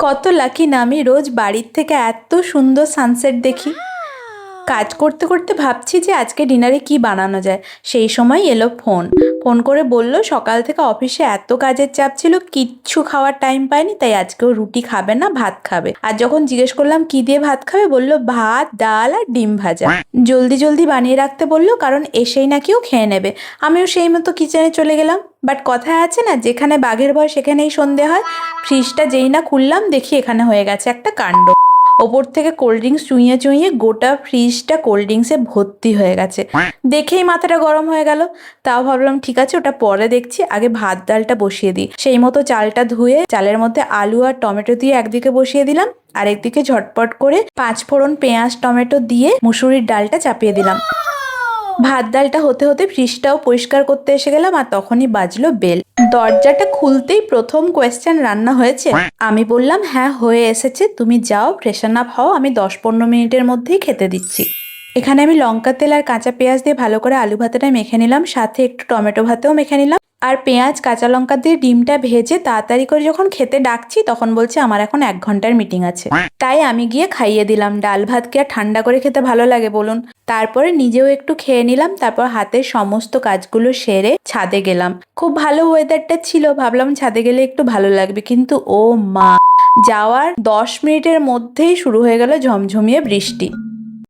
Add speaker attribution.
Speaker 1: কত লাকি না আমি রোজ বাড়ির থেকে এত সুন্দর সানসেট দেখি। কাজ করতে করতে ভাবছি যে আজকে ডিনারে কি বানানো যায়, সেই সময় এলো ফোন করে বলল সকাল থেকে অফিসে এত কাজের চাপ ছিল, কিচ্ছু খাওয়ার টাইম পায়নি, তাই আজকেও রুটি খাবে না, ভাত খাবে। আর যখন জিজ্ঞেস করলাম কি দিয়ে ভাত খাবে, বলল ভাত, ডাল আর ডিম ভাজা। জলদি জলদি বানিয়ে রাখতে বললো, কারণ এসেই নাকিও খেয়ে নেবে। আমিও সেই মতো কিচেনে চলে গেলাম। বাট কথায় আছে না, যেখানে বাঘের ভয় সেখানেই সন্ধে হয়। ফ্রিজটা যেই না খুললাম, দেখি এখানে হয়ে গেছে একটা কাণ্ড। ওপর থেকে কোল্ড ড্রিঙ্কস চুইয়ে চুইয়ে গোটা ফ্রিজটা কোল্ড ড্রিঙ্কসে ভর্তি হয়ে গেছে। দেখেই মাথাটা গরম হয়ে গেল। তাও ভাবলাম ঠিক আছে, ওটা পরে দেখছি, আগে ভাত ডালটা বসিয়ে দিই। সেই মতো চালটা ধুয়ে চালের মধ্যে আলু আর টমেটো দিয়ে একদিকে বসিয়ে দিলাম, আর একদিকে ঝটপট করে 5 ফোড়ন পেঁয়াজ টমেটো দিয়ে মুসুরির ডালটা চাপিয়ে দিলাম। ভাত ডালটা হতে হতে ফ্রিজটাও পরিষ্কার করতে এসে গেলাম, আর তখনই বাজলো বেল। দরজাটা খুলতেই প্রথম কোয়েশ্চেন, রান্না হয়েছে? আমি বললাম হ্যাঁ হয়ে এসেছে, তুমি যাও ফ্রেশন আপ হও, আমি 10-15 মিনিটের মধ্যেই খেতে দিচ্ছি। এখানে আমি লঙ্কা তেল আর কাঁচা পেঁয়াজ দিয়ে ভালো করে আলু ভাতেটা মেখে নিলাম, সাথে একটু টমেটো ভাতেও মেখে নিলাম। আর পেঁয়াজ কাঁচা লঙ্কা দিয়ে ডিমটা ভেজে তাড়াতাড়ি করে যখন খেতে ডাকছি, তখন বলছে আমার এখন 1 ঘন্টার মিটিং আছে। তাই আমি গিয়ে খাইয়ে দিলাম। ডাল ভাত কি আর ঠান্ডা করে খেতে ভালো লাগে বলুন? তারপরে নিজেও একটু খেয়ে নিলাম। তারপর হাতের সমস্ত কাজগুলো সেরে ছাদে গেলাম। খুব ভালো ওয়েদারটা ছিল, ভাবলাম ছাদে গেলে একটু ভালো লাগবে, কিন্তু ও মা, যাওয়ার 10 মিনিটের মধ্যেই শুরু হয়ে গেল ঝমঝমিয়ে বৃষ্টি।